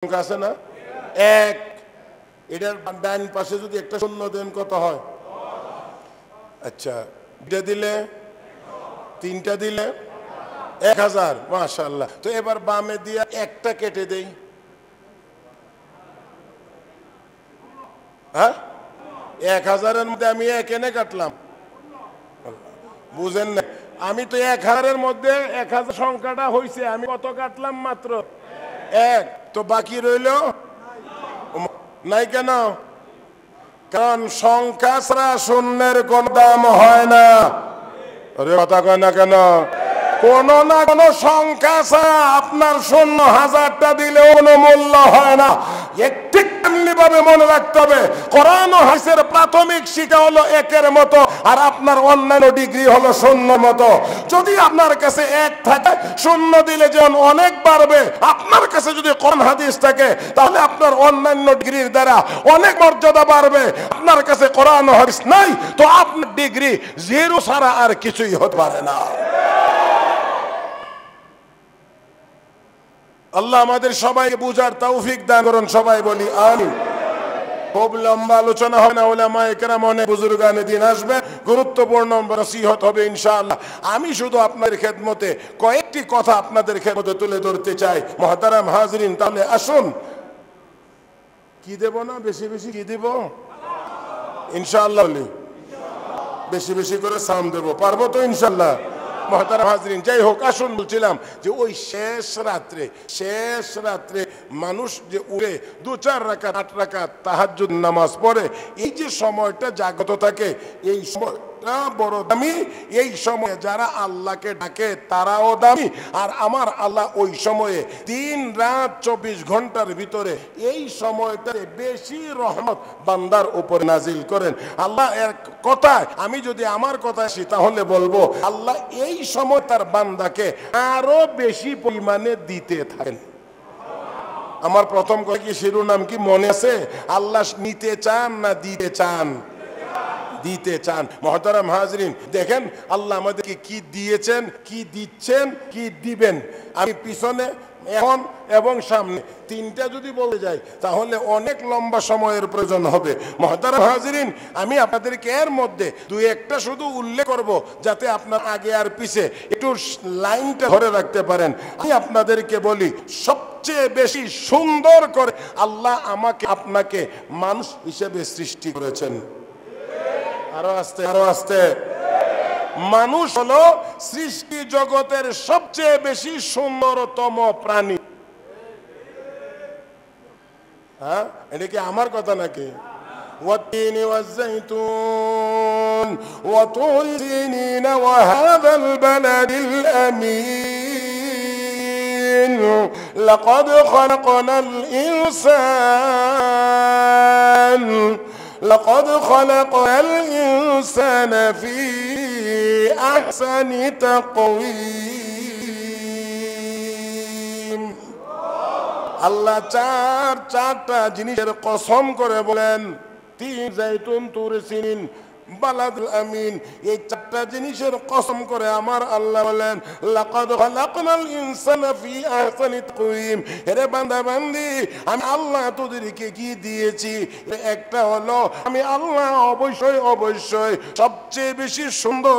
সংখ্যা আছে না? এক। এটার ডান পাশে যদি একটা শূন্য দেন কত হয়? আচ্ছা, দুটা দিলে, তিনটা দিলে 1000। মাশাআল্লাহ। তো এবার বামে দিয়া একটা কেটে দেই। হ্যাঁ, 1000-এর মধ্যে আমি এক এনে কাটলাম, বুঝেন না? আমি তো 1000-এর মধ্যে 1000 সংখ্যাটা হইছে, আমি কত কাটলাম? মাত্র এক। তো বাকি রইল নাই কেন? কারণ সংখ্যা ছাড়া শূন্যের কোন দাম হয় না। আরে কথা কয় না কেন? কোন না কোন সংখ্যা ছাড়া আপনার শূন্য 1000টা দিলেও কোনো মূল্য হয় না। একটি ভাবে মনে রাখতে হবে, কোরআন ও হাদিসের প্রাথমিক শিক্ষা হলো একের মতো, আর আপনার অন্যান্য ডিগ্রি হলো শূন্যের মতো। যদি আপনার কাছে এক থাকে, শূন্য দিলে যেমন অনেক বাড়বে, আপনার কাছে যদি কোরআন হাদিস থাকে তাহলে আপনার অন্যান্য ডিগ্রির দ্বারা অনেক মর্যাদা বাড়বে। আপনার কাছে কোরআন ও হাদিস নাই তো আপনার ডিগ্রি জিরো ছাড়া আর কিছুই হতে পারে না। আল্লাহ আমাদের সবাইকে বুঝার তৌফিক দান করুন, সবাই বলি আমিন। খুব লম্বা আলোচনা হবে না, উলামায়ে কেরাম অনেক বুজুর্গানে দিন আসবে, গুরুত্বপূর্ণ নসিহত হবে ইনশাআল্লাহ। আমি শুধু আপনাদের খেদমতে কয়েকটি কথা আপনাদের খেদমতে তুলে ধরতে চাই। মুহতারাম হাজরিন, তাহলে আসুন, কি দেব না বেশি বেশি কি দেব? ইনশাআল্লাহ বেশি বেশি করে সালাম দেব, পারবো তো ইনশাআল্লাহ? মুহতারাম হাজরিন, যাই হোক, আসুন, বলছিলাম যে ওই শেষ রাত্রে মানুষ যে উঠে 2-4 রাকাত 8 রাকাত তাহাজ্জুদ নামাজ পড়ে, এই যে সময়টা জাগ্রত থাকে, এই সময়টা বড় দামি। এই সময়ে যারা আল্লাহকে ডাকে তারাও দামি, আর আমার আল্লাহ ওই সময়ে 3 রাত 24 ঘন্টার ভিতরে এই সময়টাতে বেশি রহমত বান্দার উপরে নাজিল করেন। আল্লাহ এর কথায়, আমি যদি আমার কথা আসি তাহলে বলবো আল্লাহ এই সময় তার বান্দাকে আরো বেশি পরিমাণে দিতে থাকেন। আমার প্রথম কথা কি, শিরোনাম কি মনে আছে? আল্লাহ নিতে চান না দিতে চান? দিতে চান। মুহতারাম হাজরিন, দেখেন আল্লাহ আমাদেরকে কি দিয়েছেন, কি দিচ্ছেন, কি দিবেন। আমি পিছনে, এখন এবং সামনে তিনটা যদি বলে যাই তাহলে অনেক লম্বা সময়ের প্রয়োজন হবে। মুহতারাম হাজরিন, আমি আপনাদেরকে এর মধ্যে 2-1টা শুধু উল্লেখ করব, যাতে আপনার আগে আর পিছে একটু লাইনটা ধরে রাখতে পারেন। আমি আপনাদেরকে বলি, সবচেয়ে বেশি সুন্দর করে আল্লাহ আমাকে আপনাকে মানুষ হিসেবে সৃষ্টি করেছেন। আরো আস্তে। মানুষ হলো সৃষ্টি জগতের সবচেয়ে বেশি সুন্দরতম প্রাণী। হ্যাঁ, এটা কি আমার কথা নাকি? والتين والزيتون وطور سينين وهذا البلد الأمين لقد خلقنا الإنسان في أحسن تقويم। আল্লাহ চারটা জিনিসের কসম করে বলেন, তিন, জাইতুন, তুর সিনিন, বালাদুল আমিন। এই 4টা জিনিসের কসম করে আমার আল্লাহ বলেন, লাকাদ খালাকনাল ইনসানা ফি আহসানি তাকওয়িম। হে বান্দা বান্দি, আমি আল্লাহ তোদেরকে কি দিয়েছি? একটা হলো আমি আল্লাহ অবশ্যই সবচেয়ে বেশি সুন্দর